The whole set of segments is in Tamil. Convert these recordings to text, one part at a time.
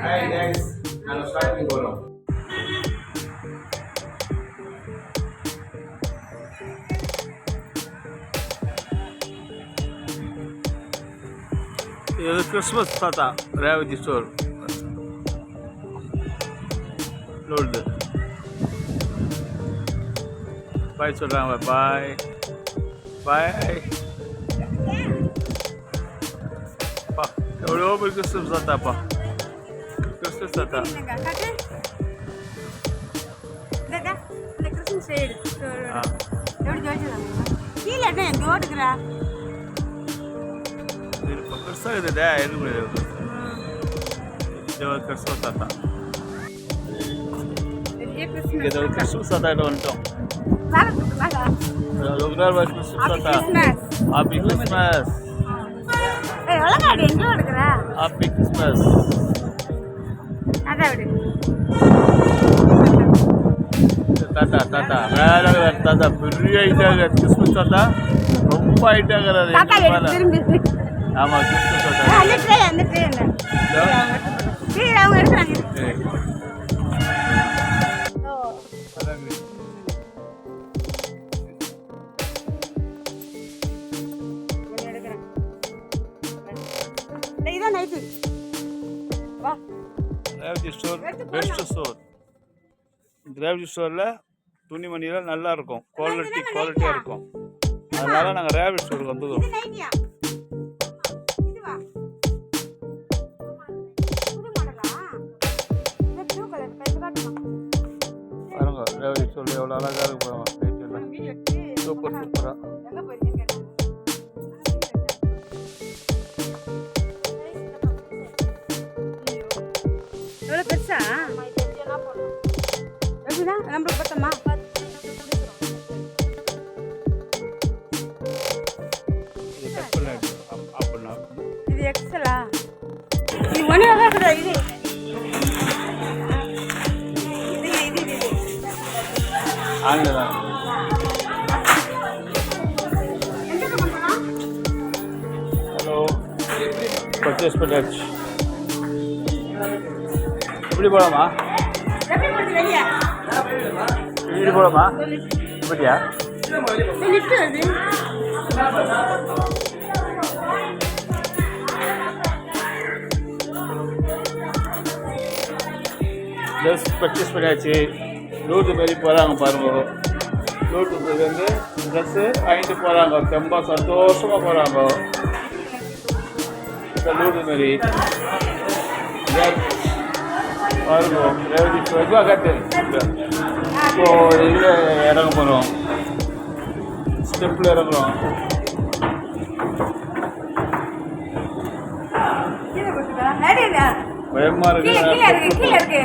ஹாய் கைஸ், நாங்கள் ஷாப்பிங் போகிறோம். இது கிறிஸ்மஸ் தாத்தா ரேவதி ஸ்டோர் லோல்டு பாய் சொல்கிறாங்க. பாய் பாய் பா, எவ்வளோ பெரிய கிறிஸ்மஸ் தாத்தாப்பா. கிறிஸ்மஸ் தாத்தா பெருசாக இருக்குதா இருக்க முடியாது. கிறிஸ்மஸ் தாத்தா இங்கே கிறிஸ்மஸ் தாத்தாட்ட வந்துட்டோம். கிறிஸ்மஸ் தாத்தா ஹாப்பி கிறிஸ்மஸ். ஹாப்பி கிறிஸ்மஸ் தாத்தா. தாத்தா வேலை தாத்தா பெரிய ஐட்டாக கிறிஸ்மஸ் தாத்தா ரொம்ப ஐட்டாகிறாரு. ஆமாம் கிறிஸ்மஸ் தாத்தா Revathi store best store. Revathi ஸ்டோரில் துணிமணிலாம் நல்லா இருக்கும், குவாலிட்டியாக இருக்கும். அதனால நாங்கள் ரேவதி ஸ்டோருக்கு வந்துடுவோம். பாருங்க ரேவதி ஸ்டோரில் எவ்வளோ அழகாக இருக்கு பாருங்க. சூப்பர் சூப்பராக. பெருசா எப்படின்னா நம்மளுக்கு பத்தமா இது எக்ஸலா? இது ஒன்றாக கூடாது. இது ஆன்லைன் ஹலோ பர்ச்சேஸ் பண்ணியாச்சு. எப்படி போகலாமா? எப்படி போகலாமா? எப்படியா ட்ரெஸ் பர்ச்சேஸ் பண்ணியாச்சு. லூட்டு மாரி போகிறாங்க பாருங்க. லூட்டு வந்து ட்ரெஸ்ஸு வாங்கிட்டு போகிறாங்க. ரொம்ப சந்தோஷமாக போகிறாங்க. லூட்டு மாரி பாருங்க. ரேவதி ஸ்டோருக்கு அகத்து. இப்போ இதில் இறங்க போகிறோம், ஸ்டெப்பில் இறங்குறோம். பயமாக இருக்கு.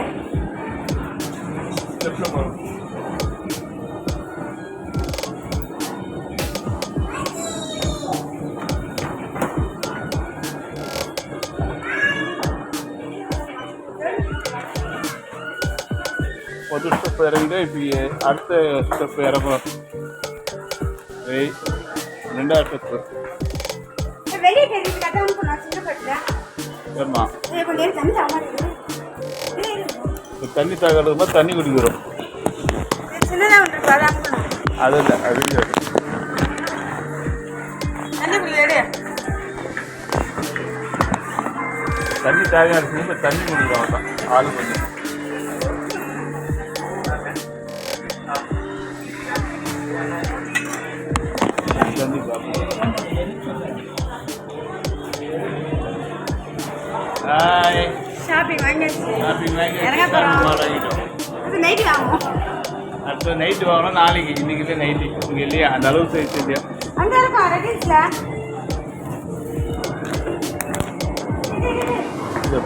ஸ்டெப்பில் போகிறோம். ஒரு ஸ்டெப் இறங்கிட்டு இப்போ அடுத்த ஸ்டெப் இறங்கணும். ரெண்டாவது ஸ்டெப்பு. ஆமாம், தண்ணி தாக்கிறதுமா தண்ணி குடிக்கிறோம். அது இல்லை, அது தண்ணி தாகம் அடிச்சு தண்ணி குடிக்கிறோம். தான் ஆள் கொஞ்சம் அடுத்த நைட்டு வாங்கணும். நாளைக்கு இன்னைக்கு நைட்டு இங்கே இல்லையா? அந்த அளவு சைஸ் இல்லையா?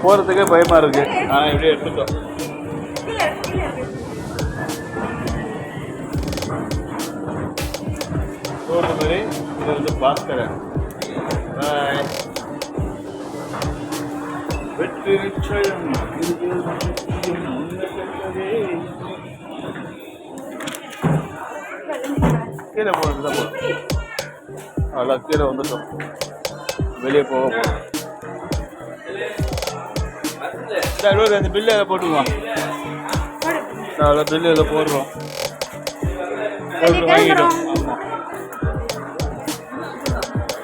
போகிறதுக்கே பயமாக இருக்குது. ஆனால் எப்படியே எடுத்துட்டோம். போகிற மாதிரி இது வந்து பாஸ்கரன். வெற்றி நிச்சயம் கீழே போகிறது தான் போகிறோம். அதெல்லாம் கீழே வந்துட்டோம். வெளியே போக போகிறோம். சரி அந்த பில்லு அதை போட்டுக்குவோம். போடு. அவ்வளோ பில்லு இதில் போடுறோம். சரி, போட்டு வாங்கிட்டோம். கிளம்புறோம். ஆமாம்.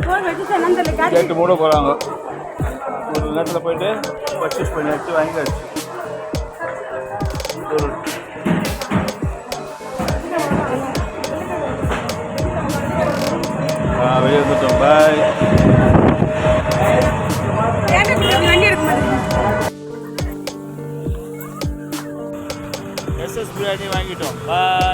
போய் வச்சு சொன்னதில்ல காட்டி. கேட்டு மூட போகிறாங்க. ஒரு நேரத்தில் போயிட்டு பர்ச்சேஸ் பண்ணியாச்சு, வாங்கியாச்சு. ஒரு வெளியே வந்துட்டோம். பாய். ஏன்டா இப்படி வண்டி எடுக்க மாட்டேங்குது? எஸ்எஸ் பிரியாணி வாங்கிட்டோம். பாய்.